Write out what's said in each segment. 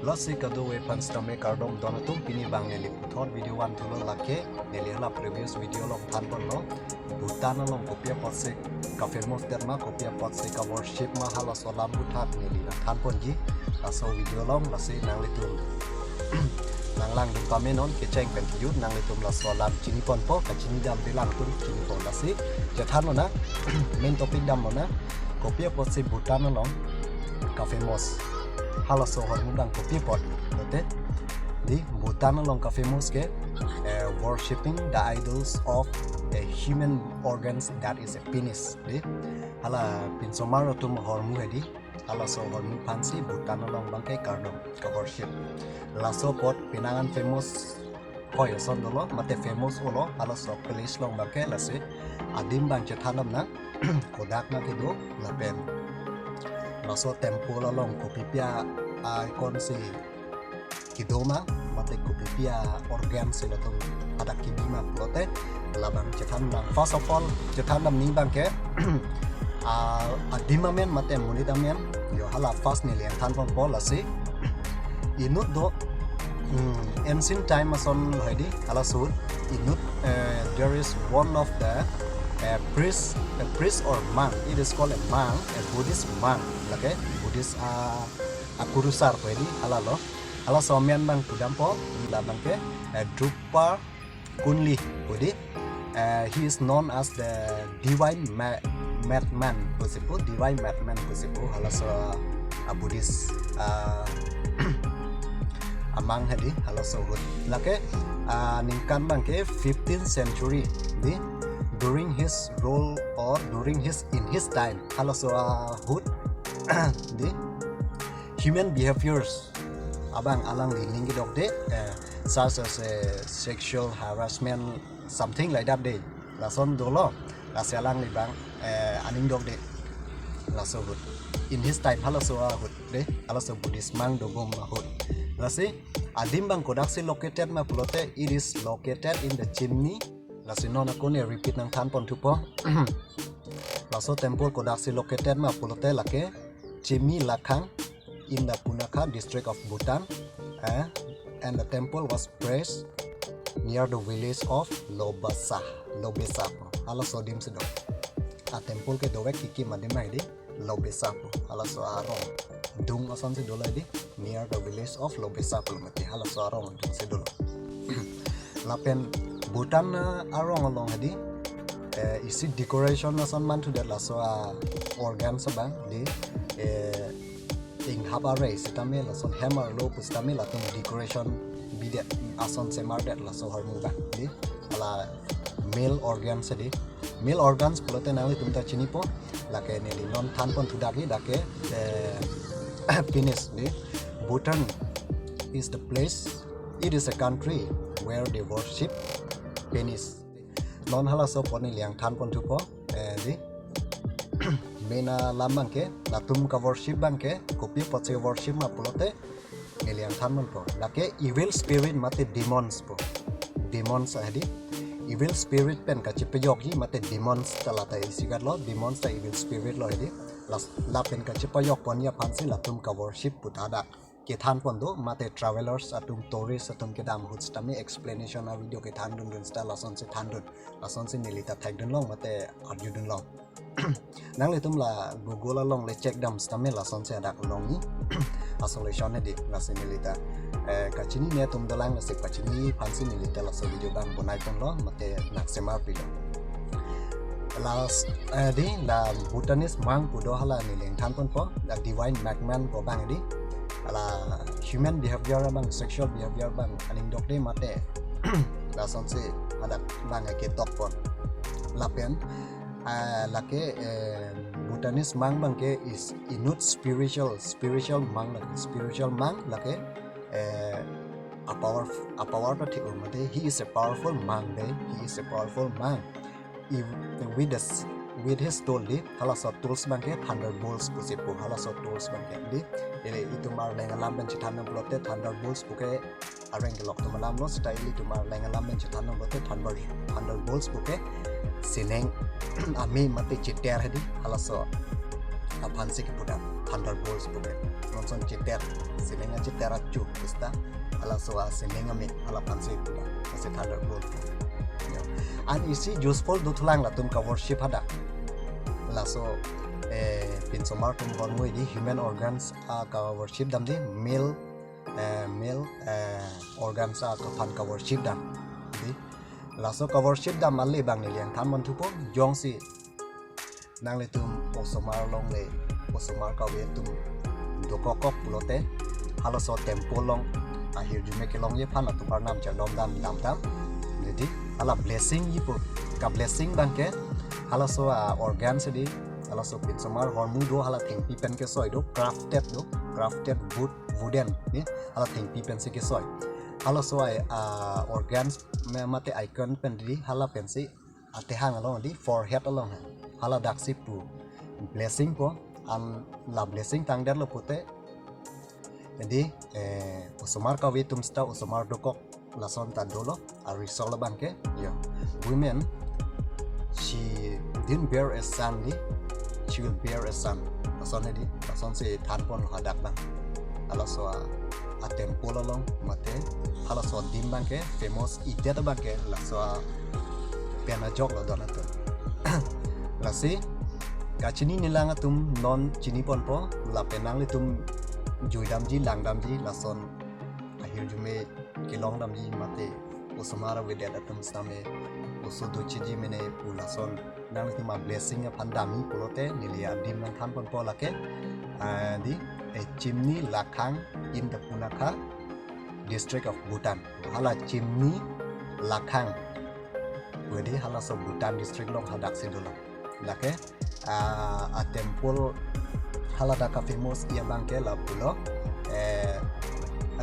Lasi kado weapon stame kardom donatum pini bang neli thot video one thulo lakhe neli hala previous video long than pon lo bhutan long kopia potse ka famous derma kopia potse ka worship ma hala solam buthat neli na than pon ji aso video long lasi nang litum nang lang dum pame non ke cheng pen yut nang litum la solam chini pon po ka chini dam bilang tum chini pon lasi je than lo na main topic dam lo na kopia potse bhutan long ka famous hala so hor mudang kopi pot ote di bhutan long ka famous ke worshipping the idols of human organs that is a penis di hala pin somaro tum hor mu hedi hala so hor mu fancy bhutan long bang ke kardom ka worship la so pot pinangan famous hoy son dolo mate famous olo hala so place long bang ke la se adim bang che thanam na kodak na ke do la pen laso tempo la long kopipia icon si kidoma mate kopipia organ si la tong ada kibima plote labang chetan bang first of all chetan nam ni bang ke adima men mate munita men yo hala first ni lian than pon pol asi inut do ancient time ason hoidi hala sur inut there is one of the a priest or monk. It is called a monk, a Buddhist monk. Okay, Buddhist kurusar pwede halalo. Hala somian bang kudampo labang ke Drupa Kunli pwede. He is known as the divine madman pusipo, divine madman pusipo. Hala so a Buddhist amang hadi hala so good. Lake ningkan bang ke 15th century di during his role or in his time hala so hood the human behaviors abang alang lingi dok de such as sexual harassment something like that de la son dolo la selang li bang aning dok de la so hood in his time hala so hood de hala so buddhist mang do gom hood la se adim bang kodak se located ma plote it is located in the chimney lasi non akone repeat nang than pon thupo laso temple kodaksi located ma pulote lake chimi lakhang in the punakha district of Bhutan and the temple was placed near the village of lobesa hala so dim sedo a temple ke dowek kiki madim mai di lobesa hala so arong dung asan se dolai di near the village of lobesa mati hala so arong dung se dolo lapen Bhutan arong along hadi isi decoration na son man to that laso organ sa bang di ing habare sitame la son hammer lo pustame la tung decoration bide ason se mardet laso hormu bang di ala male organs di male organs plote nawi tumta chini po la ke ne li non than pon thudagi dake penis di Bhutan is the place it is a country where they worship penis non hala so poni liang than pon thupo di mena lamang ke latum ka worship bang ke kopi potse worship ma pulote liang than mon po lake evil spirit mate demons po demons adi evil spirit pen ka chipayok hi mate demons talata isigat lo demons ta evil spirit lo adi la pen ka chipayok pon ya phansi latum ka worship putada ke than pon do mate travelers atum tourists atum ke dam huts tami explanation a video ke than dun style lason se milita thak dun long mate arju dun long nang le tum la google la long le check dam stame lason se dak long ni isolation di la se milita ka chini ne tum dalang la se pa chini phansi milita la so video bang bonai pon lo mate nak se mar pi last di la Bhutanese monk pudo hala ni leng than pon po the divine madman po bang di ala human behavior bang sexual behavior bang aning dok de mate la son se ada bang ke tok pon lapen lake Bhutanese monk bang ke is inut spiritual monk lake a powerful mate he is a powerful monk with his tool di hala so tools bang ke thunderbolts pusipo hala so tools bang ke di ele itumar lengalam ben chithanam blote thunderbolts puke areng ke lok tumalam lo style itumar lengalam ben chithanam blote thunderbolts puke sineng ami mate chiter hedi hala so aphan se ke puda thunderbolts pute nonson chiter sinenga chitera chu ista ala so sinenga me ala panse pula ase thunderbolt and isi useful du thulang la tum ka worship hada la so pin somar tum bon ngoi di human organs ka worship dam di male organs ka pan ka worship dam di la so ka worship dam mal le bang ni liang than mon thu po jong si nang le tum osomar long le osomar ka we tum do kokok pulote hala so tempo long ahir jume ke long ye phan tu par nam cha dom dam tam jadi ala blessing yi po ka blessing bang ke hala so organs di hala so pin somar hormu do hala thing pi pen ke soi do crafted wooden ni hala thing pi pen se ke soi hala so organs me mate icon pen di hala pen si ate hang along di forehead along hala dak si pu blessing po an la blessing tang der lo pute jadi usomar ka we tum sta usomar do kok la son ta dolo a resol bang ke yo women she didn't bear a son ni she will bear a son la son se than pon hadak bang ala so a tempo long mate ala so dim bang ke famous idet bang ke la so pena jok lo donato la si ka chini nilanga tum non chini pon po la penang le tum jui dam ji lang dam ji la son ahir jume kilong dam ji mate usomara we da tum same usu do chi ji mene pula son nang le tum blessing phan dami pulote nilia dim nang tham pon po la ke di a chimney lakhang in the Punakha district of Bhutan hala chimney lakhang wedi hala so Bhutan district long hadak sidolo lake a temple hala da ka famous ia bangke la pulo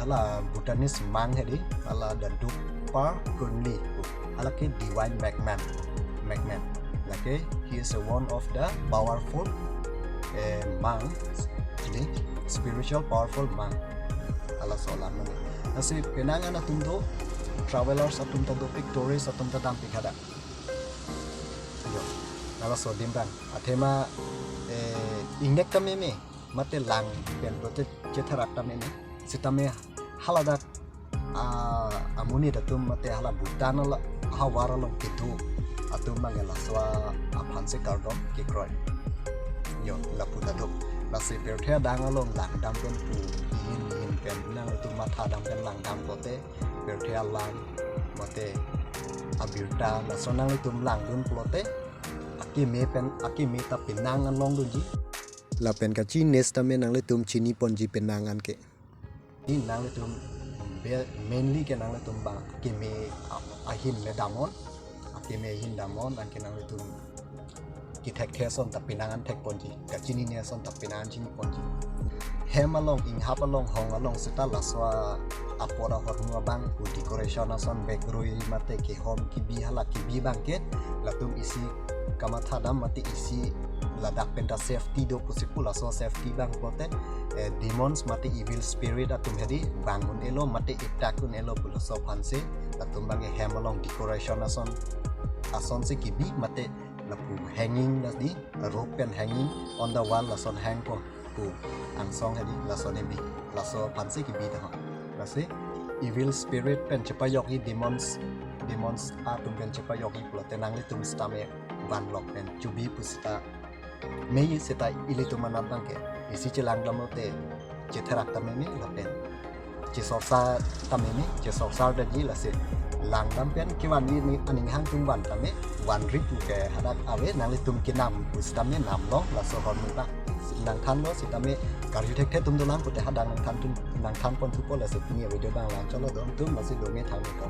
ala Bhutanese mang hedi ala da dupa kunli ala ke divine magman lake he is one of the powerful monks the spiritual powerful monk ala solam nasi penangan atum do travelers atum to tourists atum ta dam pikada yo ala so dimbang athema ingnek kame me mate lang pen bote chetharak tame me sitame halada amuni datum mate hala Bhutan la hawara long kitu atum mangela swa aphan se kardom ki kroy yo la puta do la se per the dang along lang dam pen pu in pen nang tu matha dam pen lang dam kote per the lang mate abirta la sonang tum lang dun plote aki me ta pinang an long dun ji la pen ka chi nest ta me nang le tum chini pon ji penang an ke ni nang le tum mainly ke nang le tum ba ki me ahin le damon aki me hin damon an ke nang le tum ki thek the son ta pinangan thek ponji ka chini ne son ta pinan chini ponji hem along in hap along hong along sita la swa apora hornu bang ku decoration son background mate ke home ki bi hala ki bi bang ke la tum isi kama thadam mate isi la dak penta safety do pusipula so safety bang pote demons mate evil spirit atum hedi bangun elo mate itakun elo pulo so phanse la tum bang hem along decoration ason se ki bi mate la pu hanging la di rope pen hanging on the wall la son hang po pu ang song hedi la son ebi la so phanse ki bi da la se evil spirit pen chapayok hi demons atum pen chapayok hi plote nang le tum stame van lok pen chubi pusita mei seta ile tu manat bang ke isi chelang lamote chetherak tameme la pen che soksa tameme che soksa da ji la se lang dam pen ki wan ni aning hang tum wan tame wan ri tu ke hadat awe nang le tum ki nam pusitame nam lo la so hon mu ta nang than lo sitame kari thek the tum do lam pute hadang nang than pon thu ko la se ni video bang la cholo dom tum ma si lo me thang ko